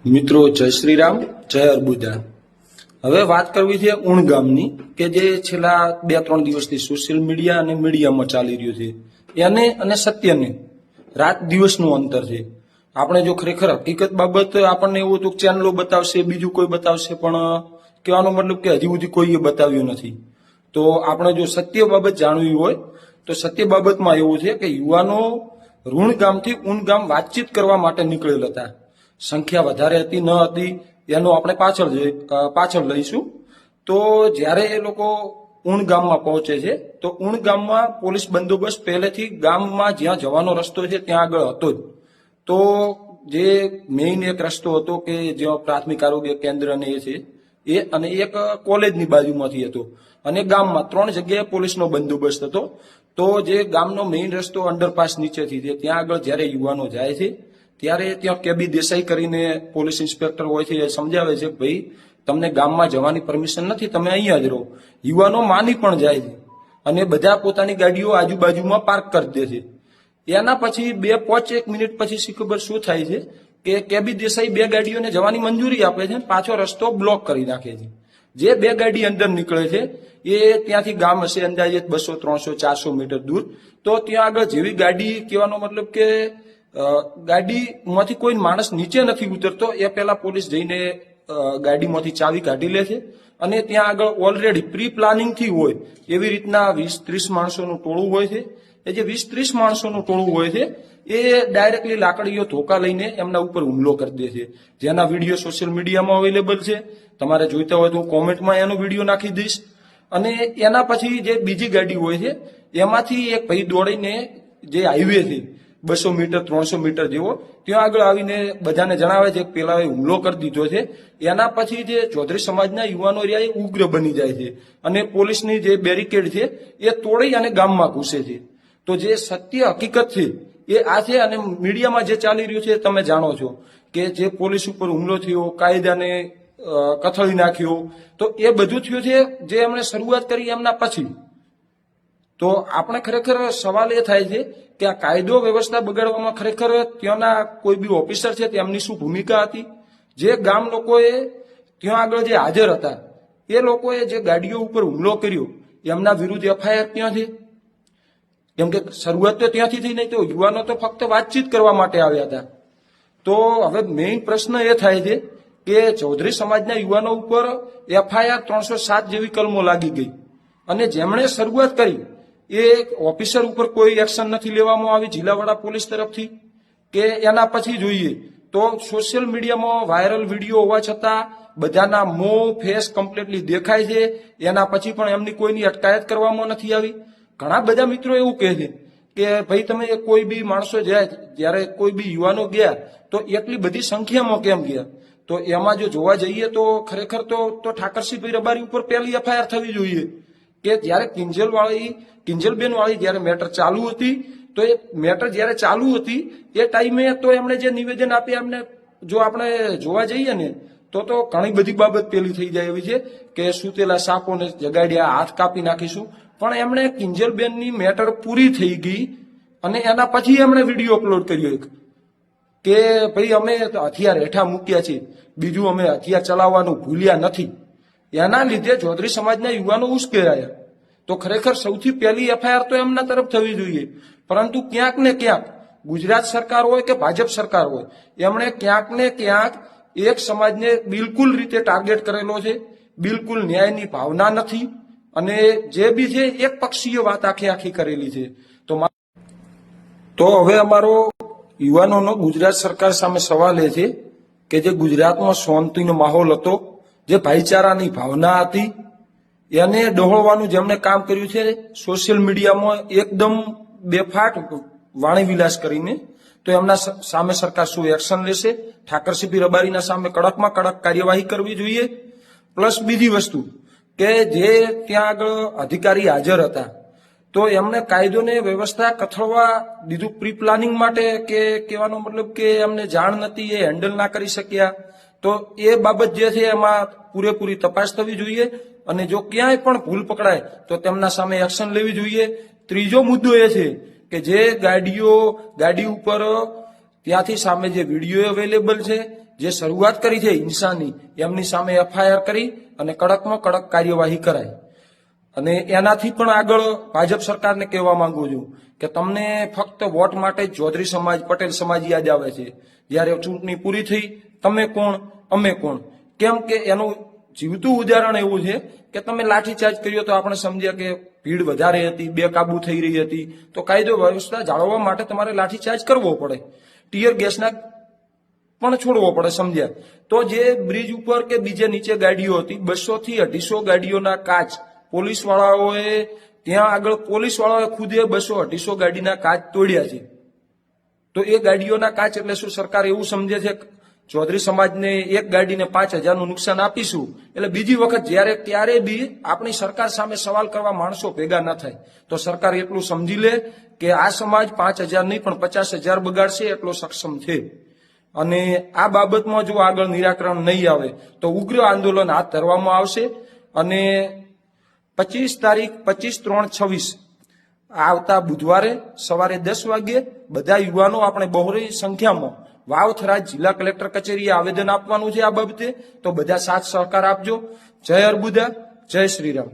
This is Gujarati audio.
મિત્રો જય શ્રી રામ, જય અર્બુદા। હવે વાત કરવી છે ઉણ ગામની કે જે છેલ્લા 2-3 દિવસથી સોશિયલ મીડિયા અને મીડિયામાં ચાલી રહ્યું છે એને અને સત્યને રાત દિવસનું અંતર છે। આપણે જો ખરેખર હકીકત બાબત આપણને એવું હતું ચેનલો બતાવશે, બીજું કોઈ બતાવશે, પણ કહેવાનો મતલબ કે હજી સુધી કોઈએ બતાવ્યું નથી। તો આપણે જો સત્ય બાબત જાણવી હોય તો સત્ય બાબતમાં એવું છે કે યુવાનો ઋણ ગામથી ઉણ ગામ વાતચીત કરવા માટે નીકળેલ હતા। સંખ્યા વધારે હતી ન હતી એનું આપણે પાછળ લઈશું। તો જ્યારે એ લોકો ઉણ ગામમાં પહોંચે છે તો ઉણ ગામમાં પોલીસ બંદોબસ્ત પહેલેથી ગામમાં જ્યાં જવાનો રસ્તો છે ત્યાં આગળ હતો જ। તો જે મેઇન એક રસ્તો હતો કે જ્યાં પ્રાથમિક આરોગ્ય કેન્દ્ર ને એ છે એ અને એક કોલેજની બાજુમાંથી હતો અને ગામમાં 3 જગ્યાએ પોલીસનો બંદોબસ્ત હતો। તો જે ગામનો મેઇન રસ્તો અંડરપાસ નીચેથી છે ત્યાં આગળ જ્યારે યુવાનો જાય છે ત્યારે ત્યાં કેબી દેસાઈ કરીને પોલીસ ઇન્સ્પેક્ટર હોય છે એ સમજાવે છે કે ભાઈ તમને ગામમાં જવાની પરમિશન નથી, તમે અહીંયા જ રહો। યુવાનો માની પણ જાય છે અને બધા પોતાની ગાડીઓ આજુબાજુમાં પાર્ક કરી દે છે। એના પછી 2-5 મિનિટ પછી શી ખબર શું થાય છે કે કેબી દેસાઈ 2 ગાડીઓને જવાની મંજૂરી આપે છે, પાછો રસ્તો બ્લોક કરી નાખે છે। જે 2 ગાડી અંદર નીકળે છે એ ત્યાંથી ગામ હશે અંદાજે 200, 300, 400 મીટર દૂર। તો ત્યાં આગળ જેવી ગાડી, કહેવાનો મતલબ કે ગાડીમાંથી કોઈ માણસ નીચે નથી ઉતરતો એ પહેલા પોલીસ જઈને ગાડીમાંથી ચાવી કાઢી લે છે અને ત્યાં આગળ ઓલરેડી પ્રી પ્લાનિંગથી હોય એવી રીતના 20-30 માણસોનું ટોળું હોય છે। એ જે 20-30 માણસોનું ટોળું હોય છે એ ડાયરેક્ટલી લાકડીઓ ધોકા લઈને એમના ઉપર હુમલો કરી દે છે, જેના વિડીયો સોશિયલ મીડિયામાં અવેલેબલ છે। તમારે જોઈતા હોય તો હું કોમેન્ટમાં એનો વિડીયો નાખી દઈશ। અને એના પછી જે બીજી ગાડી હોય છે એમાંથી એક ભાઈ દોડીને જે હાઈવે છે 200 મીટર 300 મીટર જેવો ત્યાં આગળ આવીને બધાને જણાવે છે કે પેલાએ હુમલો કરી દીધો છે। એના પછી જે ચૌધરી સમાજના યુવાનો રહ્યા એ ઉગ્ર બની જાય છે અને પોલીસની જે બેરિકેડ છે એ તોડી અને ગામમાં ઘૂસે છે। તો જે સત્ય હકીકત છે એ આ છે અને મીડિયામાં જે ચાલી રહ્યું છે તમે જાણો છો કે જે પોલીસ ઉપર હુમલો થયો, કાયદાને કથળી નાખ્યો, તો એ બધું થયું છે જે એમણે શરૂઆત કરી એમના પછી। તો આપણે ખરેખર સવાલ એ થાય છે કે આ કાયદો વ્યવસ્થા બગાડવામાં ખરેખર ત્યાંના કોઈ બી ઓફિસર છે તેમની શું ભૂમિકા હતી? જે ગામ લોકોએ ત્યાં આગળ જે હાજર હતા એ લોકોએ જે ગાડીઓ ઉપર હુમલો કર્યો એમના વિરુદ્ધ એફઆઈઆર ક્યાં છે? કેમ કે શરૂઆત તો ત્યાંથી થઈ નહીં, તો યુવાનો તો ફક્ત વાતચીત કરવા માટે આવ્યા હતા। તો હવે મેઇન પ્રશ્ન એ થાય છે કે ચૌધરી સમાજના યુવાનો ઉપર એફઆઈઆર 307 જેવી કલમો લાગી ગઈ અને જેમણે શરૂઆત કરી એ ઓફિસર ઉપર કોઈ એક્શન નથી લેવામાં આવી જિલ્લાવાડા પોલીસ તરફથી કે એના પછી જોઈએ તો સોશિયલ મીડિયામાં વાયરલ વિડીયો હોવા છતાં બધાના મોં ફેસ કમ્પ્લીટલી દેખાય છે, એના પછી પણ એમની કોઈની અટકાયત કરવામાં નથી આવી। ઘણા બધા મિત્રો એવું કહે છે કે ભાઈ તમે કોઈ બી માણસો જાય, જ્યારે કોઈ બી યુવાનો ગયા તો એટલી બધી સંખ્યામાં કેમ ગયા? તો એમાં જો જોવા જઈએ તો ખરેખર તો ઠાકરસિંહભાઈ રબારી ઉપર પહેલી એફઆઈઆર થવી જોઈએ કે જ્યારે કિંજલબેન વાળી જ્યારે મેટર ચાલુ હતી, તો એ મેટર જ્યારે ચાલુ હતી એ ટાઈમે તો એમણે જે નિવેદન આપ્યા એમને જો આપણે જોવા જઈએ ને તો ઘણી બધી બાબત પેલી થઈ જાય એવી છે કે સુતેલા સાપોને જગાડ્યા, હાથ કાપી નાખીશું, પણ એમણે કિંજલબેનની મેટર પૂરી થઈ ગઈ અને એના પછી એમણે વિડીયો અપલોડ કર્યો એક કે ભાઈ અમે હથિયાર હેઠા મૂક્યા છે, બીજું અમે હથિયાર ચલાવવાનું ભૂલ્યા નથી। એના લીધે ચૌધરી સમાજના યુવાનો ઉશ્કેરાયા। તો ખરેખર સૌથી પહેલી એફઆઈઆર તો એમના તરફ થવી જોઈએ, પરંતુ ક્યાંક ને ક્યાંક ગુજરાત સરકાર હોય કે ભાજપ સરકાર હોય એમણે ક્યાંક ને ક્યાંક એક સમાજને બિલકુલ રીતે ટાર્ગેટ કરેલો છે। બિલકુલ ન્યાયની ભાવના નથી અને જે બી છે એક પક્ષીય વાત આખી કરેલી છે। તો હવે અમારો યુવાનોનો ગુજરાત સરકાર સામે સવાલ એ છે કે જે ગુજરાતમાં શાંતિનો માહોલ હતો, જે ભાઈચારાની ભાવના હતી, એને ડહોળવાનું જેમણે કામ કર્યું છે સોશિયલ મીડિયામાં એકદમ બેફાટ વાણી વિલાસ કરીને, તો એમના સામે સરકાર શું એક્શન લેશે? ઠાકરસિંહ રબારીના સામે કડકમાં કડક કાર્યવાહી કરવી જોઈએ। પ્લસ બીજી વસ્તુ કે જે ત્યાં આગળ અધિકારી હાજર હતા તો એમને કાયદોને વ્યવસ્થા કથળવા દીધું પ્રી પ્લાનિંગ માટે કે કહેવાનો મતલબ કે એમને જાણ નથી, એ હેન્ડલ ના કરી શક્યા। તો એ બાબત જે છે એમાં પૂરેપૂરી તપાસ થવી જોઈએ અને જો ક્યાંય પણ ભૂલ પકડાય તો તેમના સામે એક્શન લેવી જોઈએ। ત્રીજો મુદ્દો એ છે કે જે ગાડી ઉપર ત્યાંથી સામે જે વિડીયો અવેલેબલ છે, જે શરૂઆત કરી છે હિંસાની, એમની સામે એફઆઈઆર કરી અને કડકમાં કડક કાર્યવાહી કરાય. અને એનાથી પણ આગળ ભાજપ સરકારને કહેવા માંગુ છું કે તમને ફક્ત વોટ માટે જ ચૌધરી સમાજ, પટેલ સમાજ યાદ આવે છે. જ્યારે ચૂંટણી પૂરી થઈ, તમે કોણ, અમે કોણ. કેમ કે એનું જીવતું ઉદાહરણ એવું છે કે તમે લાઠીચાર્જ કર્યો તો આપણે સમજ્યા કે ભીડ વધારે હતી, બેકાબુ થઈ રહી હતી, તો કાયદો વ્યવસ્થા જાળવવા માટે તમારે લાઠીચાર્જ કરવો પડે, ટીયર ગેસના પણ છોડવો પડે, સમજ્યા. તો જે બ્રિજ ઉપર કે બીજે નીચે ગાડીઓ હતી, 200 થી 250 ગાડીઓના કાચ પોલીસ વાળાઓએ, ત્યાં આગળ પોલીસ વાળાઓએ ખુદે 200-250 ગાડીના કાચ તોડ્યા છે. તો એ ગાડીઓના કાચ એટલે શું? સરકાર એવું સમજે છે ચૌધરી સમાજને એક ગાડીને 5,000નું નુકસાન આપીશું એટલે બીજી વખત જ્યારે ત્યારે બી આપણી સરકાર સામે સવાલ કરવા માણસો ભેગા ન થાય. તો સરકાર એટલું સમજી લે કે આ સમાજ 5,000 નહીં પણ 50,000 બગાડશે એટલો સક્ષમ છે. અને આ બાબતમાં જો આગળ નિરાકરણ નહીં આવે તો ઉગ્ર આંદોલન હાથ ધરવામાં આવશે. અને 25 તારીખ 25/3/26 આવતા બુધવારે સવારે 10 વાગ્યે બધા યુવાનો આપણે બહોળી સંખ્યામાં વાવ-થરાદ જિલ્લા કલેક્ટર કચેરીએ આવેદન આપવાનું છે આ બાબતે. તો બધા સાથ સહકાર આપજો. જય અર્બુદા, જય શ્રીરામ.